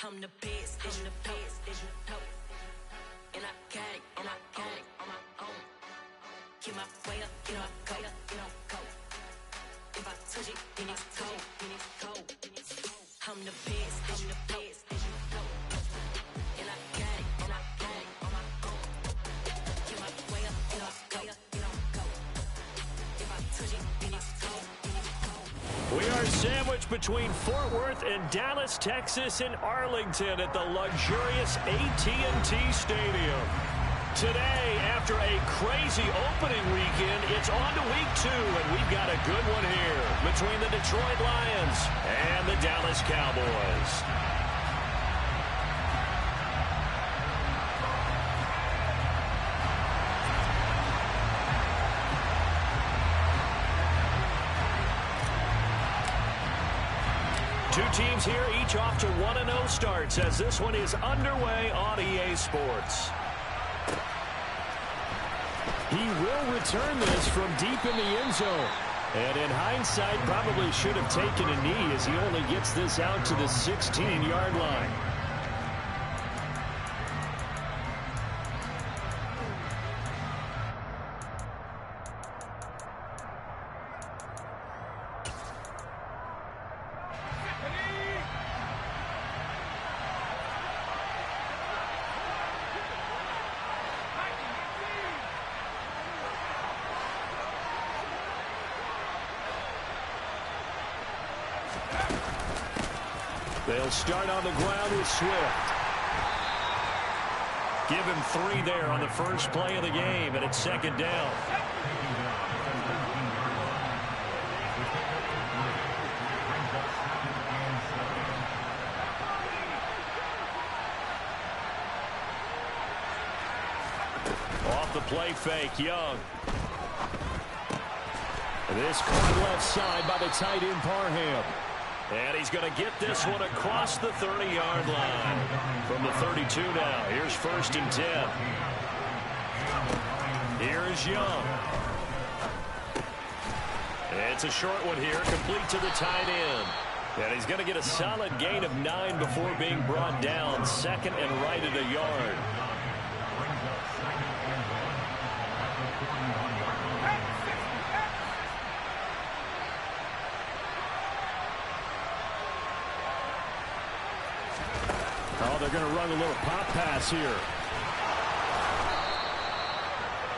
I'm the best, I'm the best, as you know. And I got it, and I got it on my own. Get my way up, get my go, get on go. If I touch it, then it's cold, then it's cold. I'm the best, as you know. And I got it, and I got it on my own. Get my way up, get my go, get on go. If I touch it, then it's cold, then it's cold. We are sandwiched between Fort Worth and Dallas, Texas, and Arlington at the luxurious AT&T Stadium. Today, after a crazy opening weekend, it's on to week 2, and we've got a good one here between the Detroit Lions and the Dallas Cowboys. Two teams here, each off to 1-0 starts as this one is underway on EA Sports. He will return this from deep in the end zone. And in hindsight, probably should have taken a knee as he only gets this out to the 16-yard line. They'll start on the ground with Swift. Give him 3 there on the first play of the game, and it's second down. Off the play fake, Young. This caught left side by the tight end Parham. And he's going to get this one across the 30-yard line. From the 32 now, here's 1st and 10. Here's Young. It's a short one here, complete to the tight end. And he's going to get a solid gain of 9 before being brought down. Second and right at a yard. They're going to run a little pop pass here.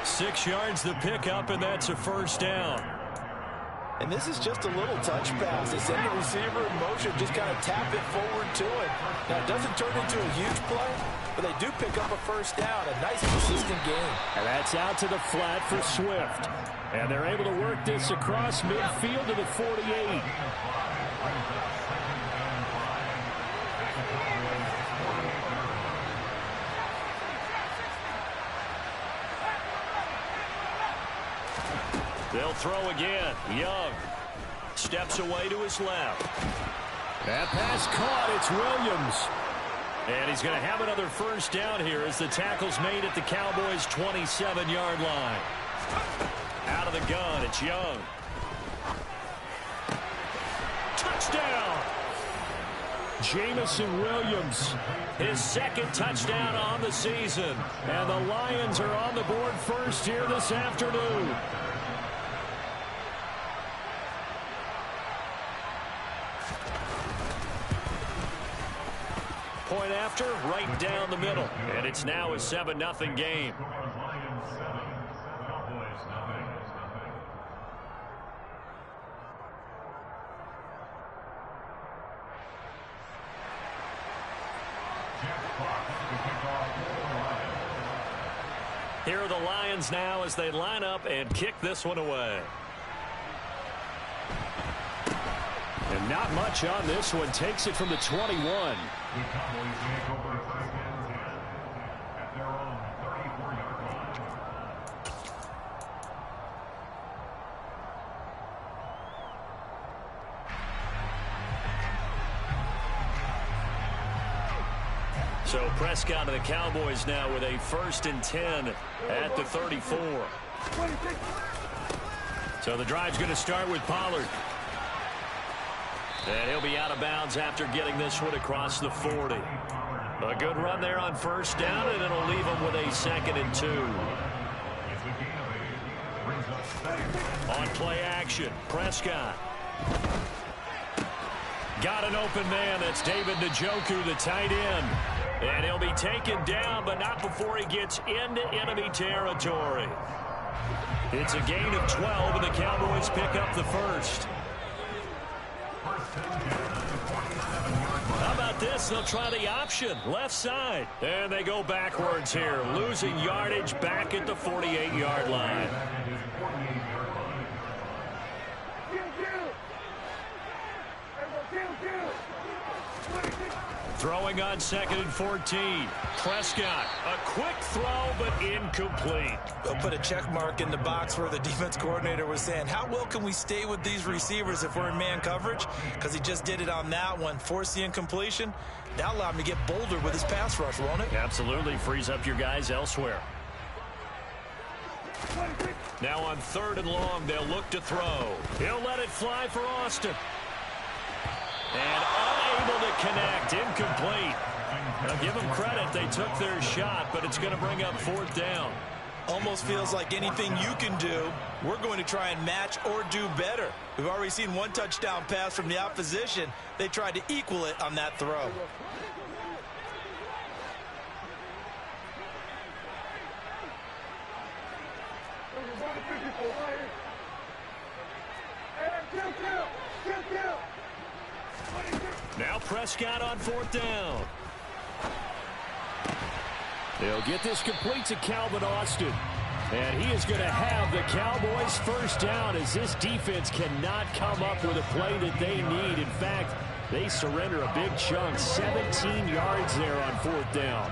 6 yards the pickup, and that's a first down. And this is just a little touch pass. They send the receiver in motion, just kind of tap it forward to it. Now, it doesn't turn into a huge play, but they do pick up a first down. A nice, consistent gain. And that's out to the flat for Swift. And they're able to work this across midfield to the 48. They'll throw again. Young steps away to his left. That pass caught. It's Williams. And he's going to have another first down here as the tackle's made at the Cowboys' 27-yard line. Out of the gun, it's Young. Touchdown! Jamison Williams. His second touchdown on the season. And the Lions are on the board first here this afternoon. Point after, right down the middle. And it's now a 7-0 game. Here are the Lions now as they line up and kick this one away. And not much on this one. Takes it from the 21. So Prescott of the Cowboys now with a 1st and 10 at the 34. So the drive's going to start with Pollard. And he'll be out of bounds after getting this one across the 40. A good run there on first down, and it'll leave him with a 2nd and 2. On play action, Prescott. Got an open man. That's David Njoku, the tight end. And he'll be taken down, but not before he gets into enemy territory. It's a gain of 12, and the Cowboys pick up the first. How about this? They'll try the option, left side. And they go backwards here, losing yardage back at the 48-yard line. Throwing on 2nd and 14. Prescott, a quick throw, but incomplete. They'll put a check mark in the box where the defense coordinator was saying, how well can we stay with these receivers if we're in man coverage? Because he just did it on that one. Force the incompletion. That'll allow him to get bolder with his pass rush, won't it? Absolutely. Frees up your guys elsewhere. Now on 3rd and long, they'll look to throw. He'll let it fly for Austin. And unable to connect, incomplete. Now give them credit, they took their shot, but it's going to bring up 4th down. Almost feels like anything you can do, we're going to try and match or do better. We've already seen one touchdown pass from the opposition. They tried to equal it on that throw. Now Prescott on 4th down. They'll get this complete to Calvin Austin. And he is going to have the Cowboys first down as this defense cannot come up with a play that they need. In fact, they surrender a big chunk, 17 yards there on 4th down.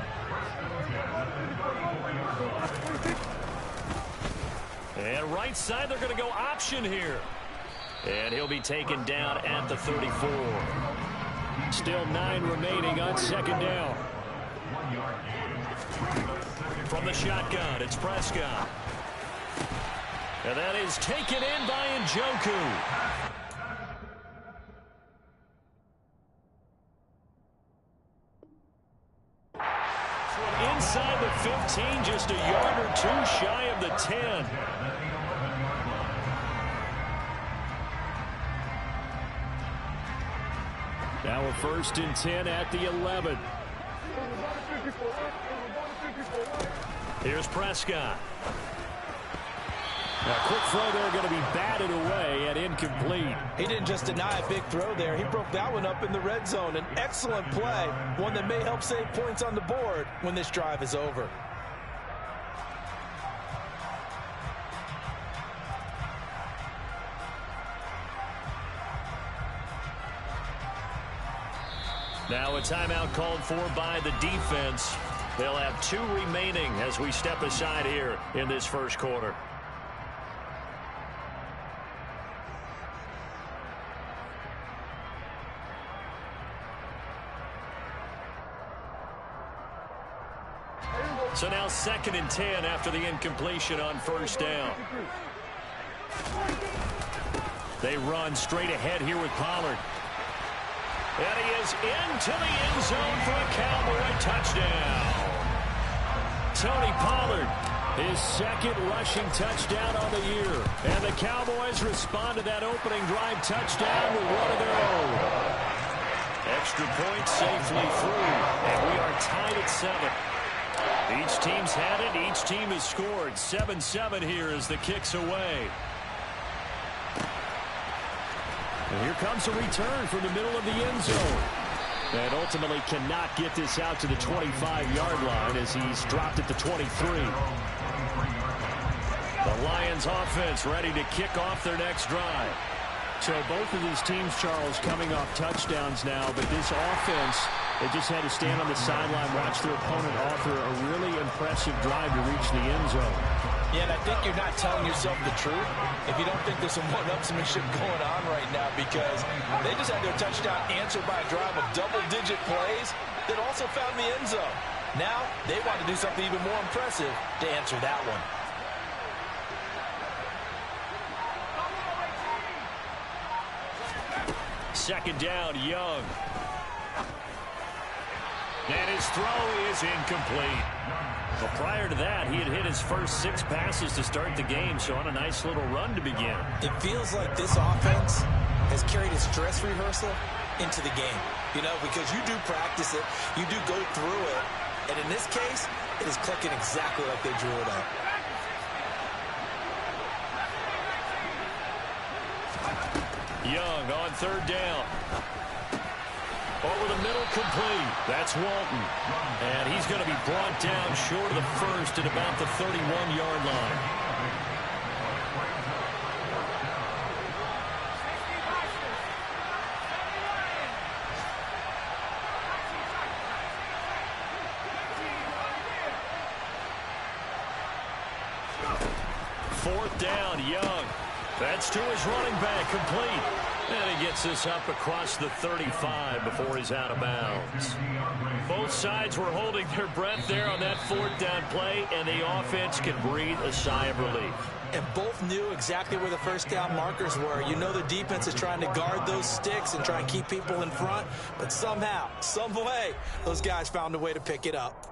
And right side, they're going to go option here. And he'll be taken down at the 34. Still 9 remaining on 2nd down. From the shotgun, it's Prescott. And that is taken in by Njoku. Inside the 15, just a yard or 2 shy of the 10. Now a 1st and 10 at the 11. Here's Prescott. A quick throw there going to be batted away and incomplete. He didn't just deny a big throw there. He broke that one up in the red zone. An excellent play, one that may help save points on the board when this drive is over. Now a timeout called for by the defense. They'll have 2 remaining as we step aside here in this first quarter. So now 2nd and 10 after the incompletion on 1st down. They run straight ahead here with Pollard. And he is into the end zone for a Cowboy touchdown. Tony Pollard, his 2nd rushing touchdown on the year. And the Cowboys respond to that opening drive touchdown with one of their own. Extra point safely through, and we are tied at 7. Each team's had it, each team has scored. 7-7 here as the kick's away. And here comes a return from the middle of the end zone. And ultimately cannot get this out to the 25-yard line as he's dropped at the 23. The Lions offense ready to kick off their next drive. So both of these teams, Charles, coming off touchdowns now, but this offense, they just had to stand on the sideline, watch their opponent author a really impressive drive to reach the end zone. Yeah, and I think you're not telling yourself the truth if you don't think there's some one-upsmanship going on right now, because they just had their touchdown answered by a drive of double-digit plays that also found the end zone. Now they want to do something even more impressive to answer that one. second down, Young. And his throw is incomplete. But prior to that, he had hit his first 6 passes to start the game, so on a nice little run to begin. It feels like this offense has carried its dress rehearsal into the game. You know, because you do practice it, you do go through it, and in this case, it is clicking exactly like they drew it up. Young on third down. Over the middle, complete. That's Walton. And he's going to be brought down short of the first at about the 31-yard line. Fourth down, Young. That's to his running back, complete. And he gets this up across the 35 before he's out of bounds. Both sides were holding their breath there on that fourth down play, and the offense can breathe a sigh of relief. And both knew exactly where the first down markers were. You know the defense is trying to guard those sticks and try and keep people in front, but somehow, some way, those guys found a way to pick it up.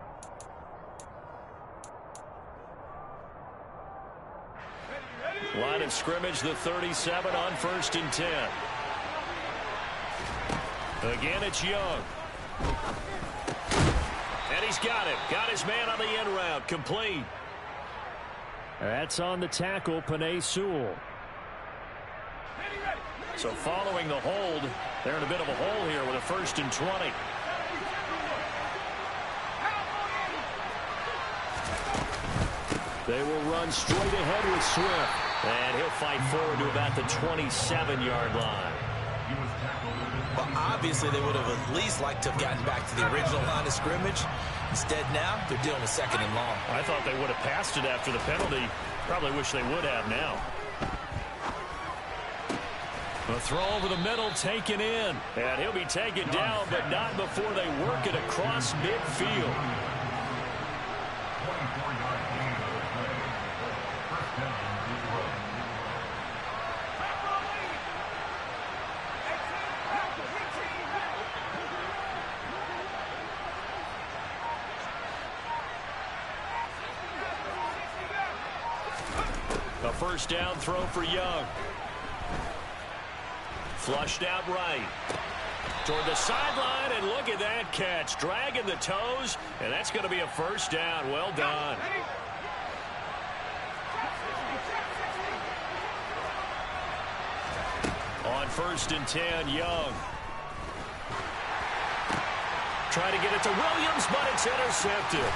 Line of scrimmage, the 37 on 1st and 10. Again, it's Young. And he's got it. Got his man on the end route. Complete. That's on the tackle, Penei Sewell. So following the hold, they're in a bit of a hole here with a 1st and 20. They will run straight ahead with Swift. And he'll fight forward to about the 27-yard line. Well, obviously, they would have at least liked to have gotten back to the original line of scrimmage. Instead, now, they're dealing with 2nd and long. I thought they would have passed it after the penalty. Probably wish they would have now. The throw over the middle, taken in. And he'll be taken down, but not before they work it across midfield. A first down throw for Young. Flushed out right. Toward the sideline, and look at that catch. Dragging the toes, and that's going to be a first down. Well done. On 1st and 10, Young. Trying to get it to Williams, but it's intercepted.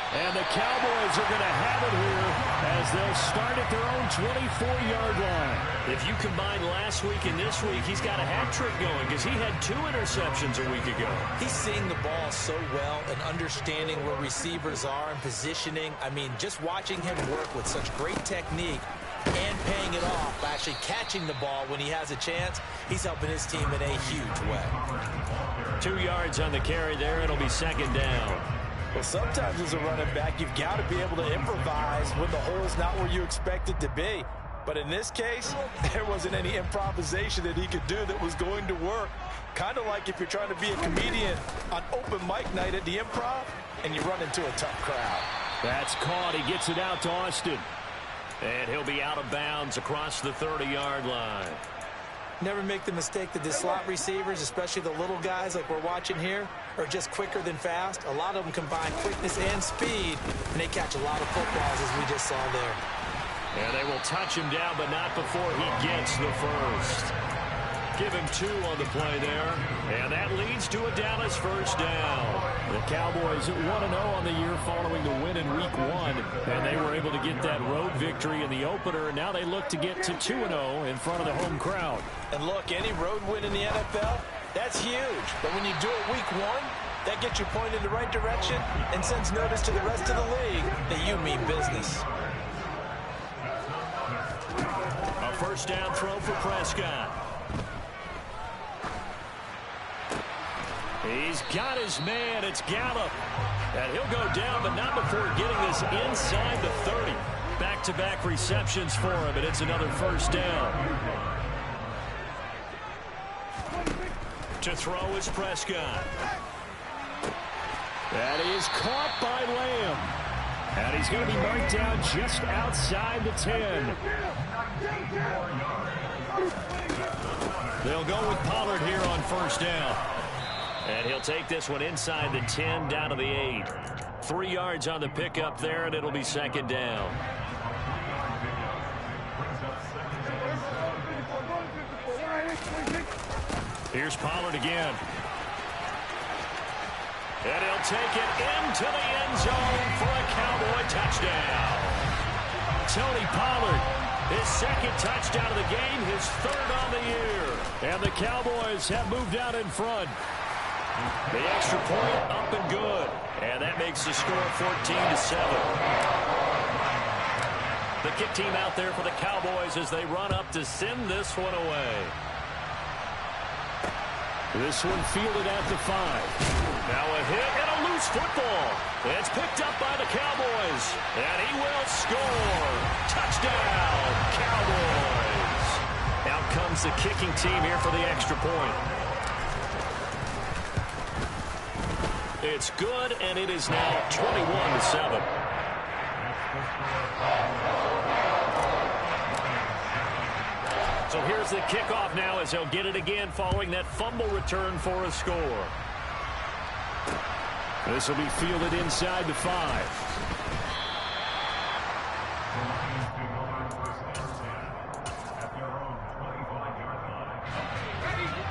And the Cowboys are going to have it here as they'll start at their own 24-yard line. If you combine last week and this week, he's got a hat trick going because he had 2 interceptions a week ago. He's seeing the ball so well and understanding where receivers are and positioning. I mean, just watching him work with such great technique and paying it off by actually catching the ball when he has a chance, he's helping his team in a huge way. 2 yards on the carry there. It'll be 2nd down. Well, sometimes as a running back, you've got to be able to improvise when the hole's not where you expect it to be. But in this case, there wasn't any improvisation that he could do that was going to work. Kind of like if you're trying to be a comedian on open mic night at the Improv and you run into a tough crowd. That's caught. He gets it out to Austin. And he'll be out of bounds across the 30-yard line. Never make the mistake that the slot receivers, especially the little guys like we're watching here, are just quicker than fast. A lot of them combine quickness and speed, and they catch a lot of footballs, as we just saw there. And they will touch him down, but not before he gets the first. Give him 2 on the play there. And that leads to a Dallas first down. The Cowboys 1-0 on the year following the win in Week 1. And they were able to get that road victory in the opener. Now they look to get to 2-0 in front of the home crowd. And look, any road win in the NFL, that's huge. But when you do it Week 1, that gets you pointed in the right direction and sends notice to the rest of the league that you mean business. A first down throw for Prescott. He's got his man. It's Gallup. And he'll go down, but not before getting this inside the 30. Back-to-back receptions for him, and it's another first down. To throw is Prescott. That is caught by Lamb. And he's going to be marked down just outside the 10. They'll go with Pollard here on first down. And he'll take this one inside the 10 down to the 8. 3 yards on the pickup there, and it'll be second down. Here's Pollard again. And he'll take it into the end zone for a Cowboy touchdown. Tony Pollard, his second touchdown of the game, his third on the year. And the Cowboys have moved out in front. The extra point up and good. And that makes the score 14-7. The kick team out there for the Cowboys as they run up to send this one away. This one fielded at the 5. Now a hit and a loose football. It's picked up by the Cowboys. And he will score. Touchdown, Cowboys. Out comes the kicking team here for the extra point. It's good, and it is now 21-7. So here's the kickoff now as they'll get it again following that fumble return for a score. This will be fielded inside the 5.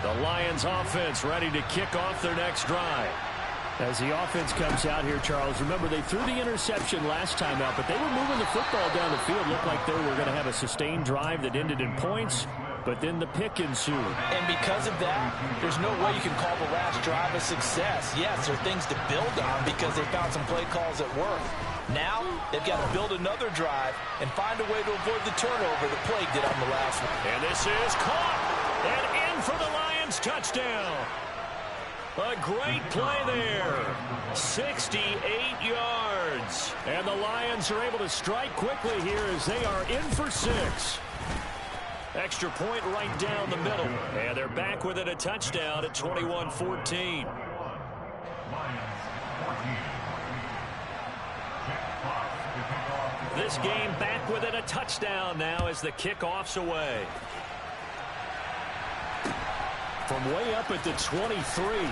The Lions offense ready to kick off their next drive. As the offense comes out here, Charles, remember they threw the interception last time out, but they were moving the football down the field. Looked like they were going to have a sustained drive that ended in points, but then the pick ensued. And because of that, there's no way you can call the last drive a success. Yes, there are things to build on because they found some play calls that work. Now, they've got to build another drive and find a way to avoid the turnover that plagued it on the last one. And this is caught and in for the Lions touchdown. A great play there. 68 yards. And the Lions are able to strike quickly here as they are in for 6. Extra point right down the middle. And they're back with it, a touchdown at 21-14. This game back with it, a touchdown now as the kickoff's away. From way up at the 23. And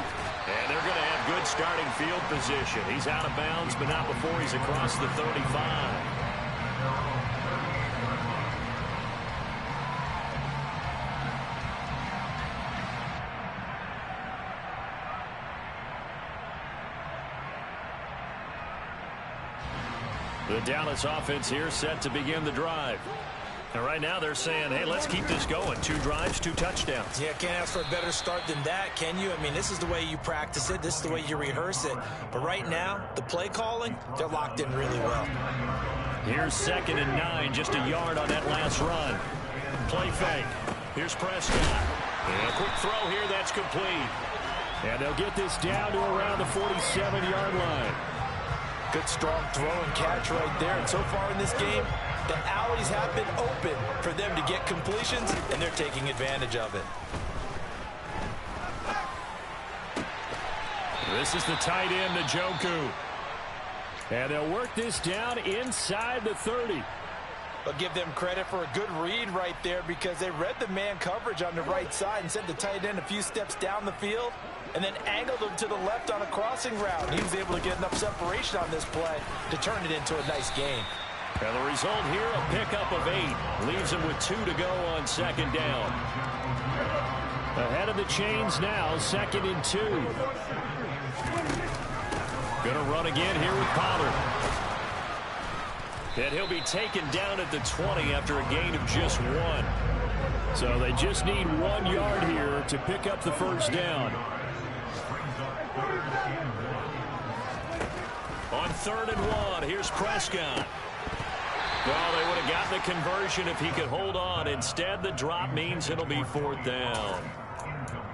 they're going to have good starting field position. He's out of bounds, but not before he's across the 35. The Dallas offense here set to begin the drive. And right now they're saying, hey, let's keep this going. 2 drives, 2 touchdowns. Yeah, can't ask for a better start than that, can you? I mean, this is the way you practice it. This is the way you rehearse it. But right now, the play calling, they're locked in really well. Here's 2nd and 9, just a yard on that last run. Play fake. Here's Prescott. And a quick throw here, that's complete. And they'll get this down to around the 47-yard line. Good strong throw and catch right there. And so far in this game, the alleys have been open for them to get completions, and they're taking advantage of it. This is the tight end, Njoku. And they'll work this down inside the 30. But give them credit for a good read right there because they read the man coverage on the right side and sent the tight end a few steps down the field and then angled him to the left on a crossing route. He was able to get enough separation on this play to turn it into a nice gain. And the result here, a pickup of 8. Leaves him with 2 to go on 2nd down. Ahead of the chains now, 2nd and 2. Gonna run again here with Pollard. And he'll be taken down at the 20 after a gain of just 1. So they just need 1 yard here to pick up the first down. On 3rd and 1, here's Prescott. Well, they would have gotten the conversion if he could hold on. Instead, the drop means it'll be 4th down.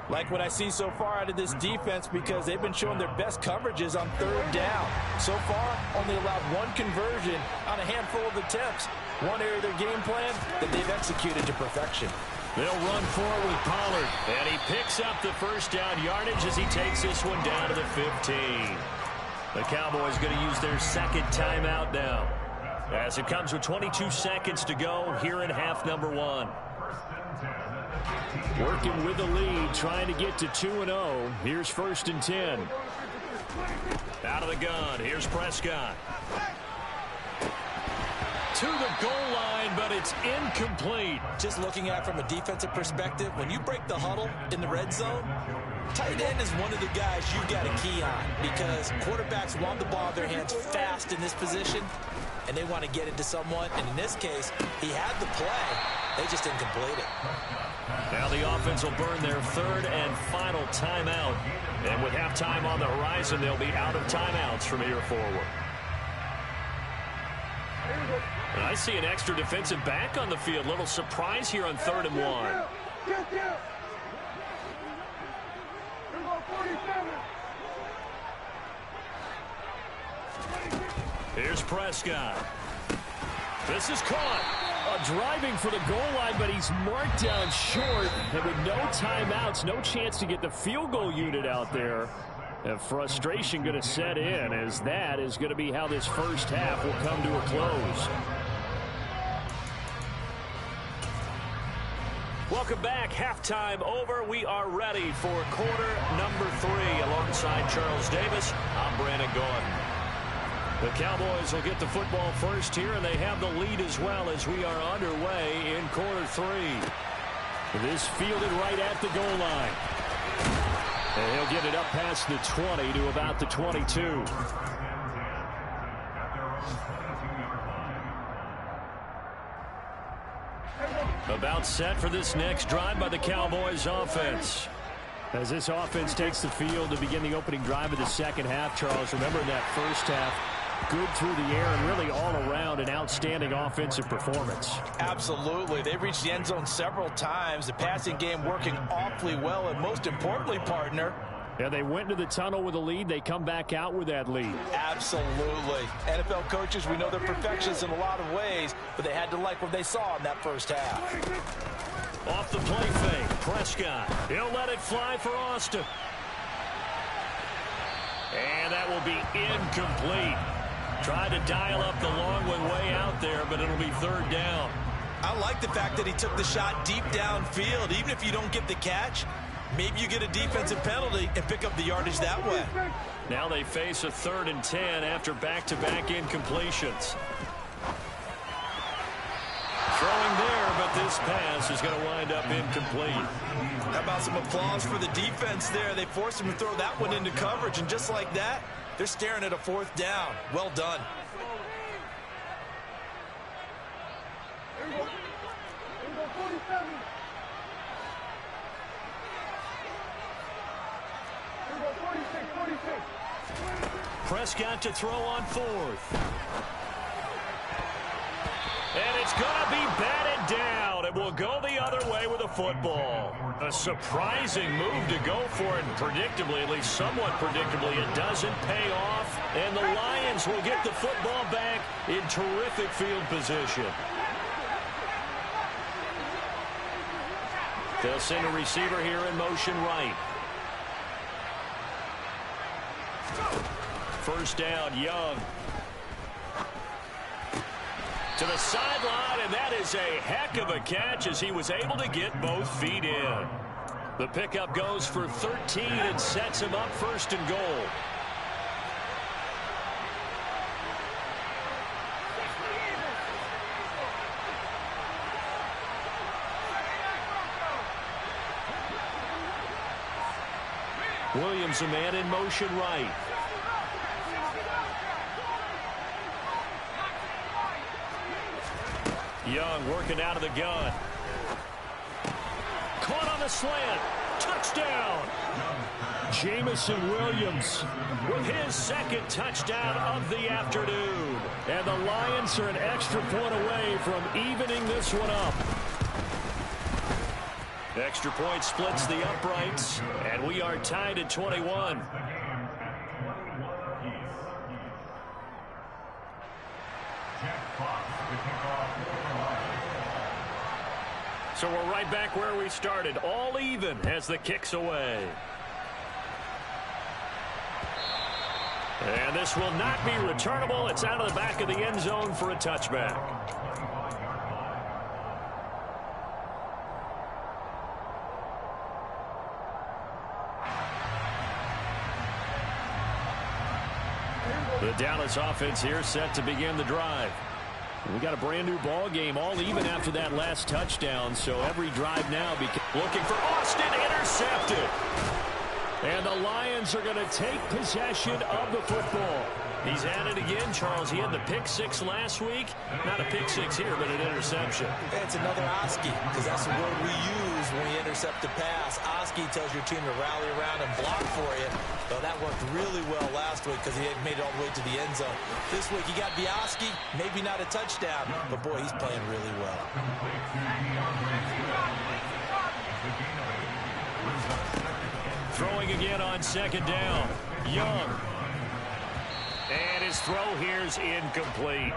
Like what I see so far out of this defense because they've been showing their best coverages on 3rd down. So far, only allowed 1 conversion on a handful of attempts. One area of their game plan that they've executed to perfection. They'll run forward with Pollard. And he picks up the first down yardage as he takes this one down to the 15. The Cowboys going to use their second timeout now, as it comes with 22 seconds to go here in half number 1. Working with the lead, trying to get to 2-0. Here's 1st and 10. Out of the gun, here's Prescott. To the goal line, but it's incomplete. Just looking at it from a defensive perspective, when you break the huddle in the red zone, tight end is one of the guys you've got to key on, because quarterbacks want the ball in their hands fast in this position, and they want to get it to someone. And in this case, he had the play. They just didn't complete it. Now the offense will burn their third and final timeout. And with halftime on the horizon, they'll be out of timeouts from here forward. And I see an extra defensive back on the field. Little surprise here on 3rd and 1. Here's Prescott. This is caught. Driving for the goal line, but he's marked down short. And with no timeouts, no chance to get the field goal unit out there. And frustration going to set in, as that is going to be how this first half will come to a close. Welcome back. Halftime over. We are ready for quarter number 3. Alongside Charles Davis, I'm Brandon Gordon. The Cowboys will get the football first here, and they have the lead as well as we are underway in quarter 3. This fielded right at the goal line. And he'll get it up past the 20 to about the 22. About set for this next drive by the Cowboys offense. As this offense takes the field to begin the opening drive of the second half, Charles, remember in that first half, good through the air and really all around an outstanding offensive performance. Absolutely. They reached the end zone several times. The passing game working awfully well, and most importantly, partner, yeah, they went into the tunnel with a lead. They come back out with that lead. Absolutely. NFL coaches, we know they're perfectionists in a lot of ways, but they had to like what they saw in that first half. Off the play fake, Prescott. He'll let it fly for Austin. And that will be incomplete. Tried to dial up the long one way out there, but it'll be 3rd down. I like the fact that he took the shot deep downfield. Even if you don't get the catch, maybe you get a defensive penalty and pick up the yardage that way. Now they face a 3rd and 10 after back-to-back incompletions. Throwing there, but this pass is going to wind up incomplete. How about some applause for the defense there? They forced him to throw that one into coverage, and just like that, they're staring at a 4th down. Well done. Prescott to throw on 4th. And it's going to be batted down. It will go the other way with the football. A surprising move to go for it, and predictably, at least somewhat predictably, it doesn't pay off. And the Lions will get the football back in terrific field position. They'll send a receiver here in motion right. First down, Young. To the sideline, and that is a heck of a catch as he was able to get both feet in. The pickup goes for 13 and sets him up 1st and goal. Williams, a man in motion right. Young working out of the gun. Caught on the slant. Touchdown. Jamison Williams with his 2nd touchdown of the afternoon. And the Lions are an extra point away from evening this one up. Extra point splits the uprights, and we are tied at 21. So we're right back where we started, all even as the kick's away. And this will not be returnable. It's out of the back of the end zone for a touchback. The Dallas offense here set to begin the drive. We got a brand new ball game, all even after that last touchdown. So every drive now looking for Austin, intercepted. And the Lions are going to take possession of the football. He's at it again, Charles. He had the pick six last week. Not a pick six here, but an interception. It's another Oski, because that's the word we use when we intercept a pass. Oski tells your team to rally around and block for you. Well, that worked really well last week because he had made it all the way to the end zone. This week, you got Oski, maybe not a touchdown, but boy, he's playing really well. Throwing again on second down. Young. And his throw here is incomplete.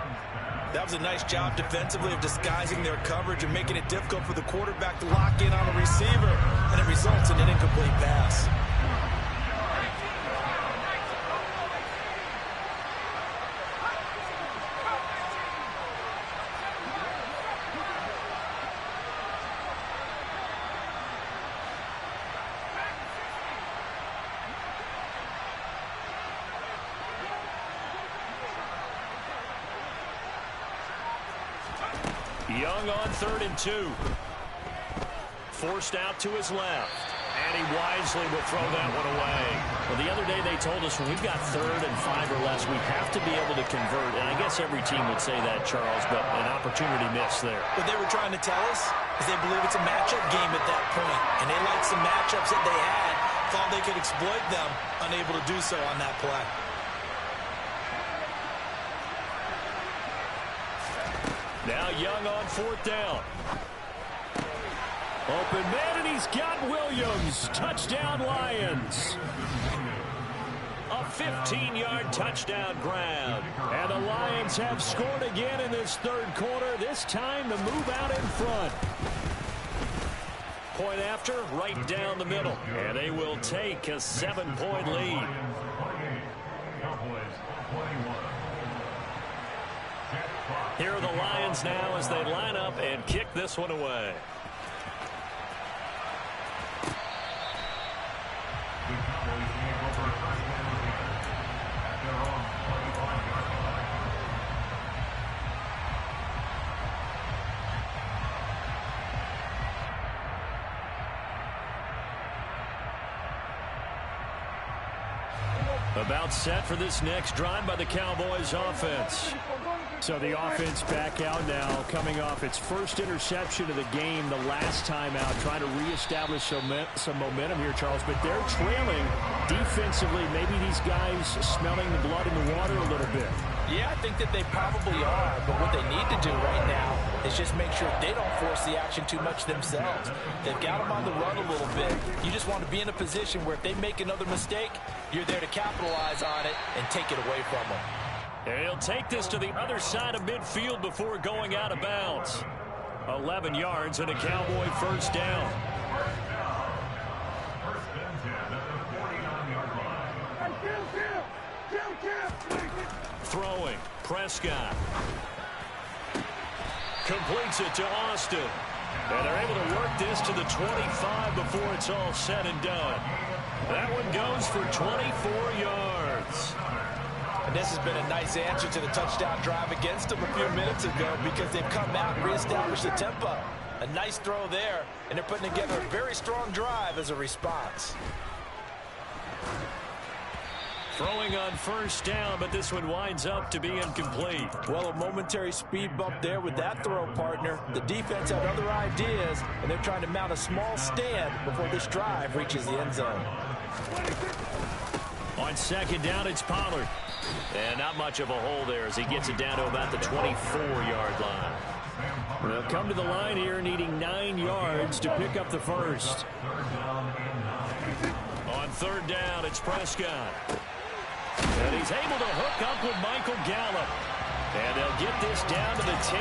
That was a nice job defensively of disguising their coverage and making it difficult for the quarterback to lock in on the receiver. And it results in an incomplete pass. Young on 3rd and 2. Forced out to his left. And he wisely will throw that one away. Well, the other day they told us when we've got 3rd and 5 or less, we have to be able to convert. And I guess every team would say that, Charles, but an opportunity missed there. What they were trying to tell us is they believe it's a matchup game at that point. And they liked some matchups that they had, thought they could exploit them, unable to do so on that play. Now Young on 4th down. Open man, and he's got Williams. Touchdown, Lions. A 15-yard touchdown grab. And the Lions have scored again in this 3rd quarter. This time to move out in front. Point after, right down the middle. And they will take a 7-point lead. Here are the Lions now as they line up and kick this one away. About set for this next drive by the Cowboys offense. So the offense back out now, coming off its first interception of the game the last time out, trying to reestablish some momentum here, Charles. But they're trailing defensively. Maybe these guys smelling the blood in the water a little bit. Yeah, I think that they probably are, but what they need to do right now is just make sure they don't force the action too much themselves. They've got them on the run a little bit. You just want to be in a position where if they make another mistake, you're there to capitalize on it and take it away from them. And he'll take this to the other side of midfield before going out of bounds. 11 yards and a Cowboy first down. Throwing, Prescott. Completes it to Austin. And they're able to work this to the 25 before it's all said and done. That one goes for 24 yards. And this has been a nice answer to the touchdown drive against them a few minutes ago because they've come out and reestablished the tempo. A nice throw there, and they're putting together a very strong drive as a response. Throwing on first down, but this one winds up to be incomplete. Well, a momentary speed bump there with that throw, partner. The defense had other ideas, and they're trying to mount a small stand before this drive reaches the end zone. On second down, it's Pollard. And not much of a hole there as he gets it down to about the 24-yard line. They'll come to the line here needing 9 yards to pick up the first. On third down, it's Prescott. And he's able to hook up with Michael Gallup. And they'll get this down to the 10.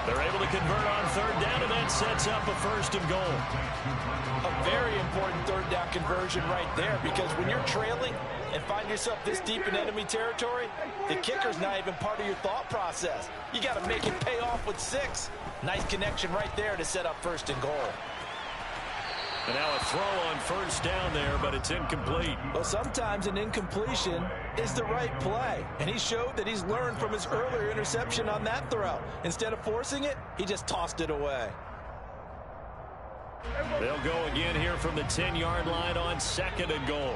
They're able to convert on third down, and that sets up a first and goal. A very important third down conversion right there, because when you're trailing and find yourself this deep in enemy territory, the kicker's not even part of your thought process. You got to make it pay off with 6. Nice connection right there to set up first and goal. And now a throw on first down there, but it's incomplete. Well, sometimes an incompletion is the right play. And he showed that he's learned from his earlier interception on that throw. Instead of forcing it, he just tossed it away. They'll go again here from the 10-yard line on second and goal.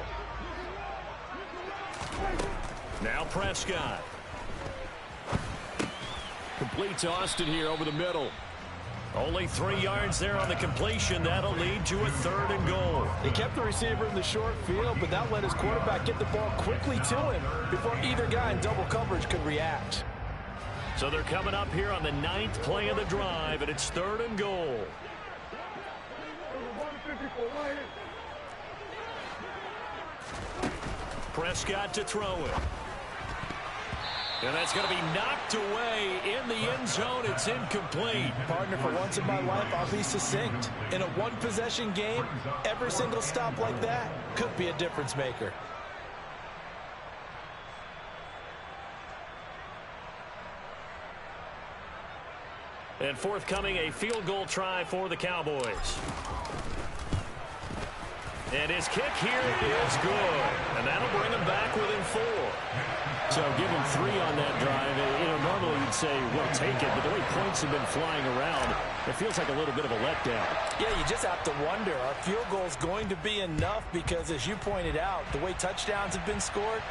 Now Prescott. Complete to Austin here over the middle. Only 3 yards there on the completion. That'll lead to a third and goal. They kept the receiver in the short field, but that let his quarterback get the ball quickly to him before either guy in double coverage could react. So they're coming up here on the 9th play of the drive, and it's third and goal. Prescott to throw it. And that's going to be knocked away in the end zone. It's incomplete. Partner, for once in my life, I'll be succinct. In a one-possession game, every single stop like that could be a difference maker. And forthcoming, a field goal try for the Cowboys. And his kick here is good. And that'll bring him back within 4. So give him 3 on that drive. You know, normally you'd say, well, take it. But the way points have been flying around, it feels like a little bit of a letdown. Yeah, you just have to wonder, are field goals going to be enough? Because as you pointed out, the way touchdowns have been scored,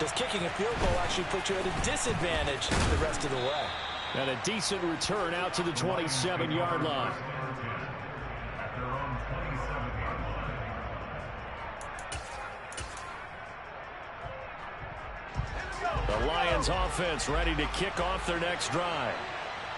does kicking a field goal actually put you at a disadvantage the rest of the way? And a decent return out to the 27-yard line. The Lions offense ready to kick off their next drive.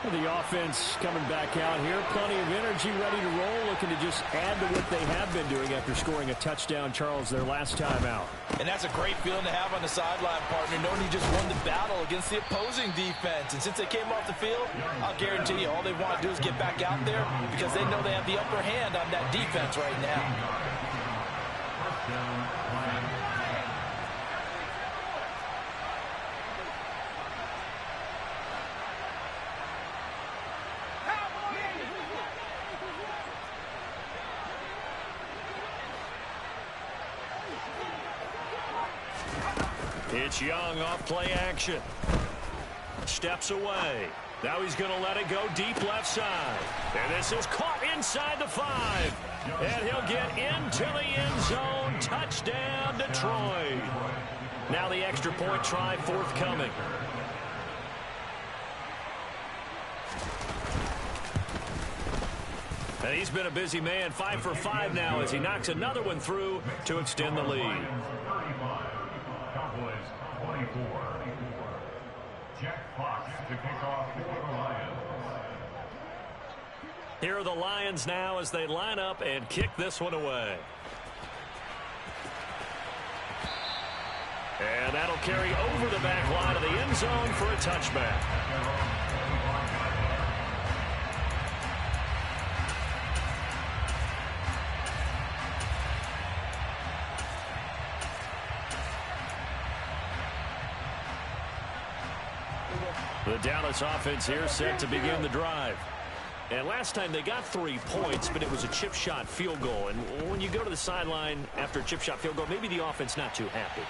Well, the offense coming back out here. Plenty of energy, ready to roll, looking to just add to what they have been doing after scoring a touchdown, Charles, their last time out. And that's a great feeling to have on the sideline, partner, knowing you just won the battle against the opposing defense. And since they came off the field, I'll guarantee you all they want to do is get back out there because they know they have the upper hand on that defense right now. It's Young off play action. Steps away. Now he's going to let it go deep left side. And this is caught inside the 5. And he'll get into the end zone. Touchdown, Detroit. Now the extra point try forthcoming. And he's been a busy man. 5 for 5 now as he knocks another one through to extend the lead. Here are the Lions now as they line up and kick this one away. And that'll carry over the back line of the end zone for a touchback. The Dallas offense here set to begin the drive. And last time they got 3 points, but it was a chip shot field goal. And when you go to the sideline after a chip shot field goal, maybe the offense not too happy.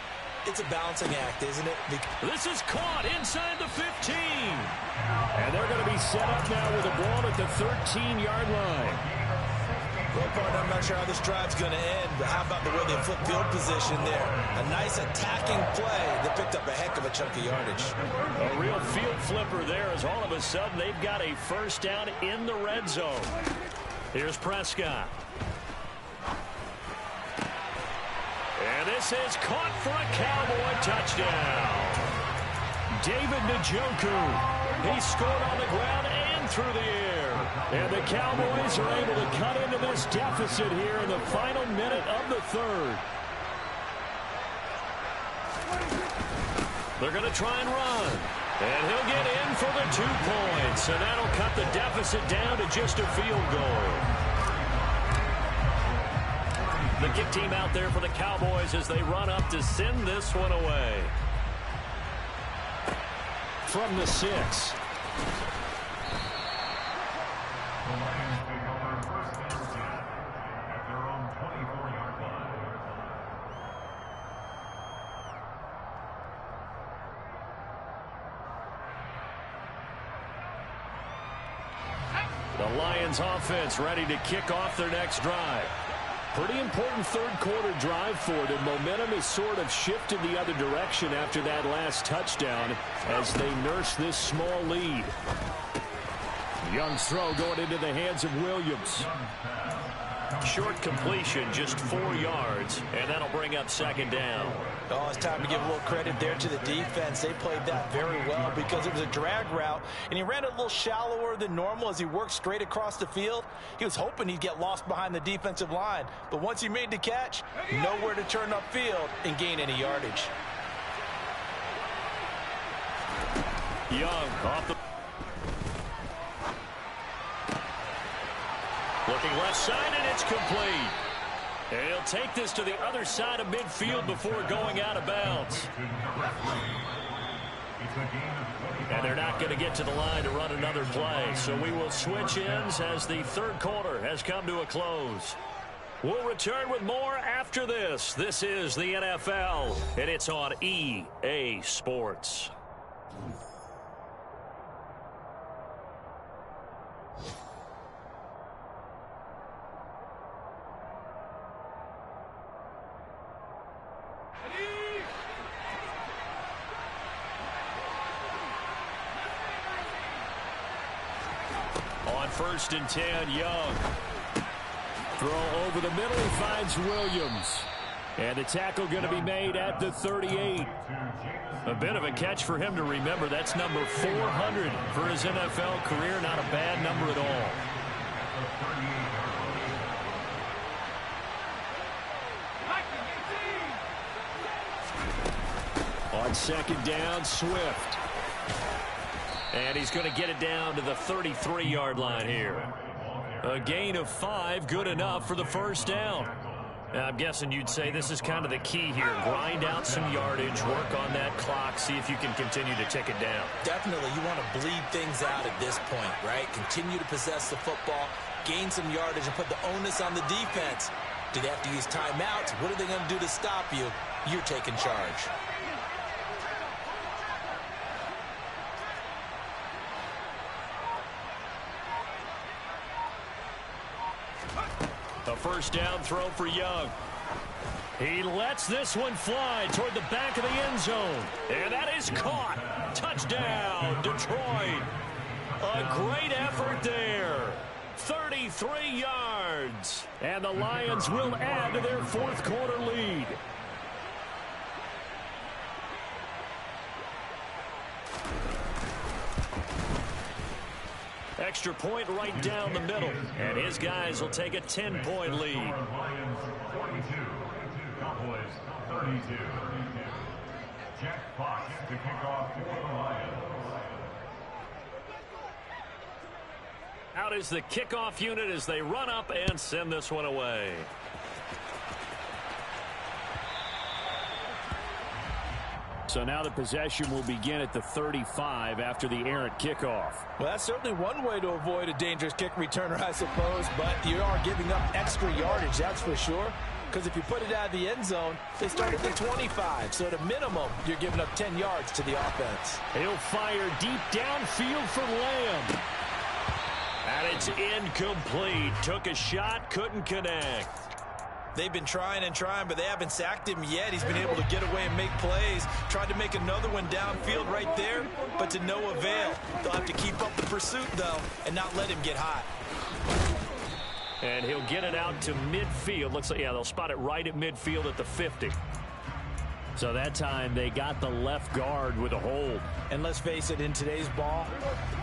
It's a balancing act, isn't it? This is caught inside the 15. And they're going to be set up now with a ball at the 13-yard line. Well, partner, I'm not sure how this drive's going to end, but how about the way they flip field position there? A nice attacking play that picked up a heck of a chunk of yardage. A real field flipper there as all of a sudden they've got a first down in the red zone. Here's Prescott. And this is caught for a Cowboy touchdown. David Njoku. He scored on the ground and through the air. And the Cowboys are able to cut into this deficit here in the final minute of the third. They're going to try and run. And he'll get in for the 2 points, and that'll cut the deficit down to just a field goal. The kick team out there for the Cowboys as they run up to send this one away. From the 6. The Lions offense ready to kick off their next drive. Pretty important third-quarter drive for them. Momentum has sort of shifted the other direction after that last touchdown as they nurse this small lead. Young's throw going into the hands of Williams. Short completion, just 4 yards, and that'll bring up 2nd down. Oh, it's time to give a little credit there to the defense. They played that very well because it was a drag route, and he ran a little shallower than normal as he worked straight across the field. He was hoping he'd get lost behind the defensive line, but once he made the catch, nowhere to turn upfield and gain any yardage. Young off the... Looking left side, and it's complete. And he'll take this to the other side of midfield before going out of bounds. And they're not going to get to the line to run another play. So we will switch ends as the third quarter has come to a close. We'll return with more after this. This is the NFL, and it's on EA Sports. On 1st and 10, Young. Throw over the middle, he finds Williams. And the tackle going to be made at the 38. A bit of a catch for him to remember. That's number 400 for his NFL career. Not a bad number at all. On 2nd down, Swift. And he's going to get it down to the 33-yard line here. A gain of 5, good enough for the 1st down. Now, I'm guessing you'd say this is kind of the key here. Grind out some yardage, work on that clock, see if you can continue to tick it down. Definitely, you want to bleed things out at this point, right? Continue to possess the football, gain some yardage, and put the onus on the defense. Do they have to use timeouts? What are they going to do to stop you? You're taking charge. A 1st down throw for Young. He lets this one fly toward the back of the end zone. And that is caught. Touchdown, Detroit. A great effort there. 33 yards. And the Lions will add to their 4th quarter lead. Extra point right down the middle. And his guys will take a 10-point lead. Lions 42, Cowboys 32. Jack Fox to kick off for the Lions. Out is the kickoff unit as they run up and send this one away. So now the possession will begin at the 35 after the errant kickoff. Well, that's certainly one way to avoid a dangerous kick returner, I suppose, but you are giving up extra yardage, that's for sure. Because if you put it out of the end zone, they start at the 25. So at a minimum, you're giving up 10 yards to the offense. He'll fire deep downfield for Lamb. And it's incomplete. Took a shot, couldn't connect. They've been trying and trying, but they haven't sacked him yet. He's been able to get away and make plays. Tried to make another one downfield right there, but to no avail. They'll have to keep up the pursuit, though, and not let him get hot. And he'll get it out to midfield. Looks like, yeah, they'll spot it right at midfield at the 50. So that time they got the left guard with a hold. And let's face it, in today's ball,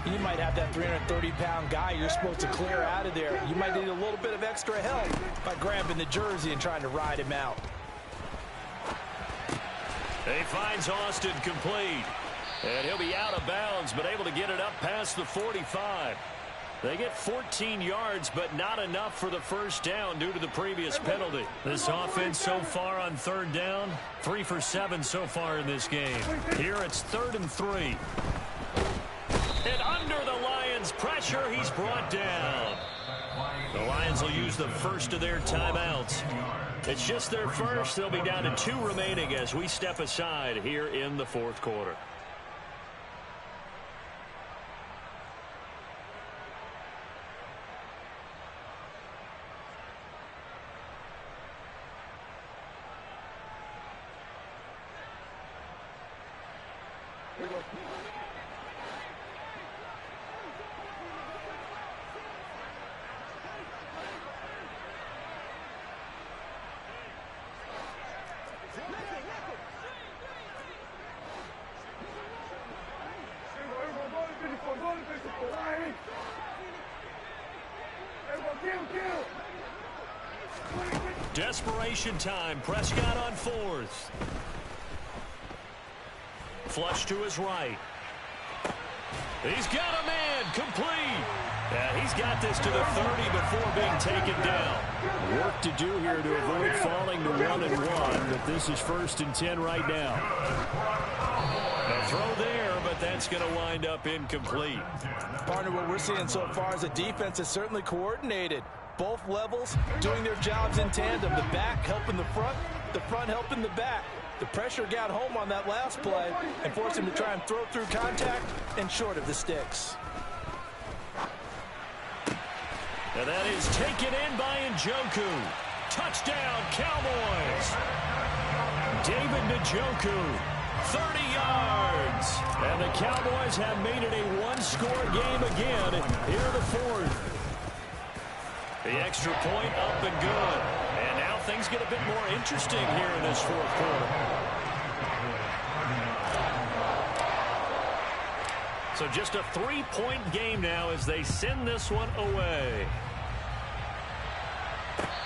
you might have that 330-pound guy you're supposed to clear out of there. You might need a little bit of extra help by grabbing the jersey and trying to ride him out. He finds Austin complete. And he'll be out of bounds, but able to get it up past the 45. They get 14 yards, but not enough for the first down due to the previous penalty. This offense so far on third down, 3 for 7 so far in this game. Here it's 3rd and 3. And under the Lions' pressure, he's brought down. The Lions will use the first of their timeouts. It's just their first. They'll be down to 2 remaining as we step aside here in the 4th quarter. Desperation time. Prescott on 4th. Flush to his right. He's got a man. Complete. Yeah, he's got this to the 30 before being taken down. Work to do here to avoid falling to 1-1, but this is 1st and 10 right now. A throw there, but that's going to wind up incomplete. Partner, what we're seeing so far is the defense is certainly coordinated. Both levels doing their jobs in tandem. The back helping the front helping the back. The pressure got home on that last play and forced him to try and throw through contact and short of the sticks. And that is taken in by Njoku. Touchdown, Cowboys. David Njoku, 30 yards. And the Cowboys have made it a one-score game again here in the 4th. The extra point up and good. And now things get a bit more interesting here in this 4th quarter. So just a 3-point game now as they send this one away.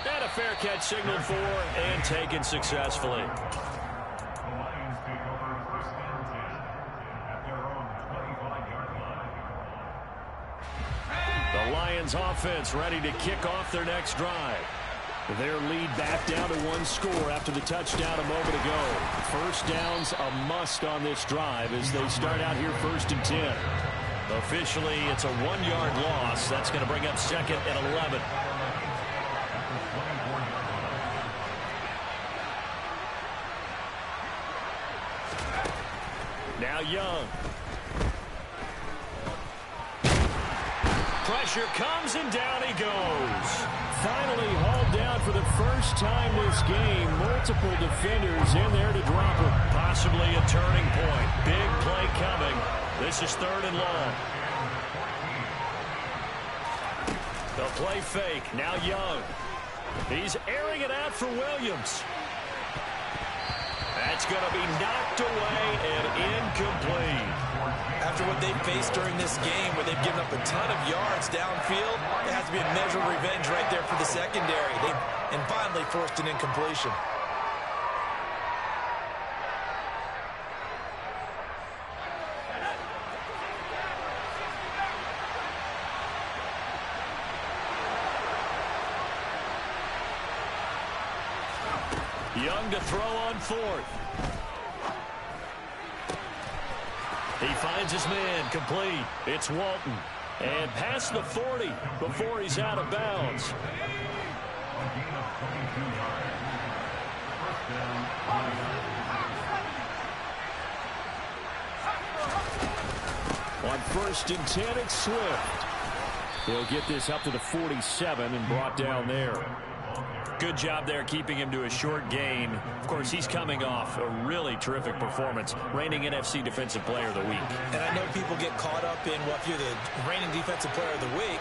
And a fair catch signaled for and taken successfully. The Lions take over 1st and 10 at their own 25-yard line. The Lions offense ready to kick off their next drive. Their lead back down to 1 score after the touchdown a moment ago. First down's a must on this drive as they start out here 1st and 10. Officially, it's a 1-yard loss. That's going to bring up 2nd and 11. Now Young. Pressure comes and down he goes. Finally hauled down for the first time this game. Multiple defenders in there to drop him. Possibly a turning point. Big play coming. This is 3rd and long. The play fake. Now Young. He's airing it out for Williams. That's going to be knocked away and incomplete. After what they've faced during this game where they've given up a ton of yards downfield, it has to be a measure of revenge right there for the secondary. And finally forced an incompletion. Young to throw on 4th. He finds his man, complete. It's Walton. And past the 40 before he's out of bounds. On 1st and 10, it's Swift. He'll get this up to the 47 and brought down there. Good job there keeping him to a short gain. Of course, he's coming off a really terrific performance, reigning NFC Defensive Player of the Week. And I know people get caught up in, well, if you're the reigning Defensive Player of the Week,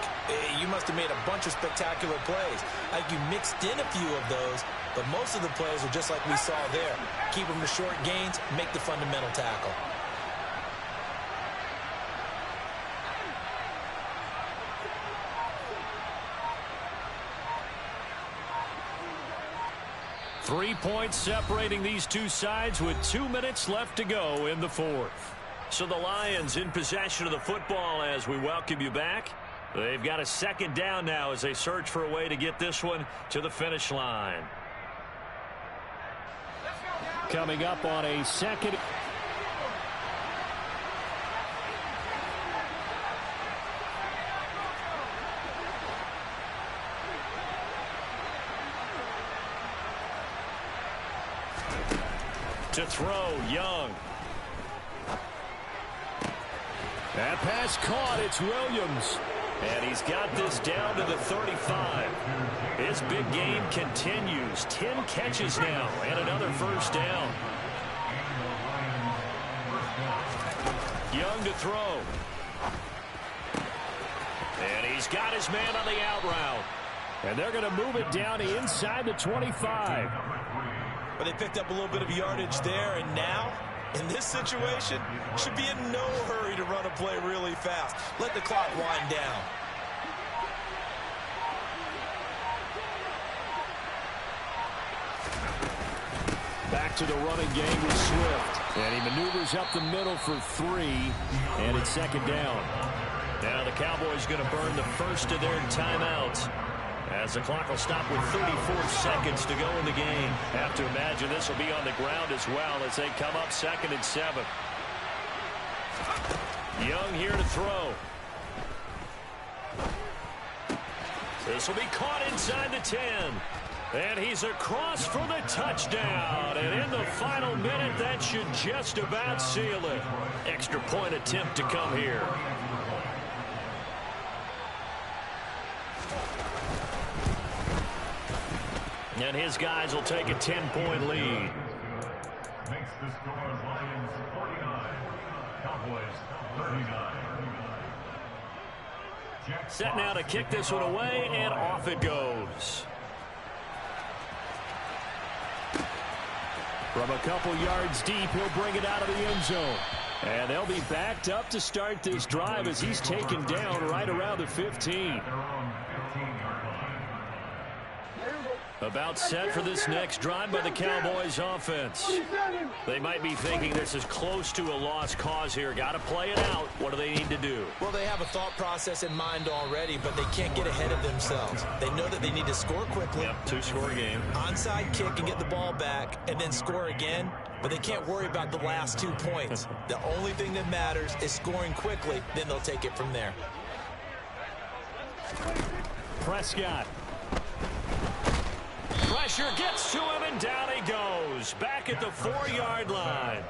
you must have made a bunch of spectacular plays. Like you mixed in a few of those, but most of the plays are just like we saw there. Keep them to short gains, make the fundamental tackle. Three points separating these two sides with 2 minutes left to go in the 4th. So the Lions in possession of the football as we welcome you back. They've got a second down now as they search for a way to get this one to the finish line. Coming up on a second. To throw, Young. That pass caught. It's Williams. And he's got this down to the 35. His big game continues. 10 catches now and another first down. Young to throw. And he's got his man on the out route. And they're going to move it down to inside the 25. But they picked up a little bit of yardage there, and now, in this situation, should be in no hurry to run a play really fast. Let the clock wind down. Back to the running game with Swift. And he maneuvers up the middle for 3, and it's second down. Now the Cowboys going to burn the first of their timeouts, as the clock will stop with 34 seconds to go in the game. Have to imagine this will be on the ground as well as they come up 2nd and 7. Young here to throw. This will be caught inside the 10. And he's across for the touchdown. And in the final minute, that should just about seal it. Extra point attempt to come here. And his guys will take a 10-point lead. Makes the score Lions 49, Cowboys 39. Set now to kick this one away, and off it goes. From a couple yards deep, he'll bring it out of the end zone. And they'll be backed up to start this drive as he's taken down right around the 15. About set for this next drive by the Cowboys offense. They might be thinking this is close to a lost cause here. Got to play it out. What do they need to do? Well, they have a thought process in mind already, but they can't get ahead of themselves. They know that they need to score quickly. Yep, 2-score game. Onside kick and get the ball back and then score again, but they can't worry about the last 2 points. The only thing that matters is scoring quickly, then they'll take it from there. Prescott. Pressure gets to him, and down he goes. Back at the 4-yard line.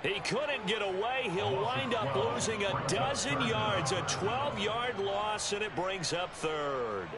He couldn't get away. He'll wind up losing a dozen yards. A 12-yard loss, and it brings up 3rd.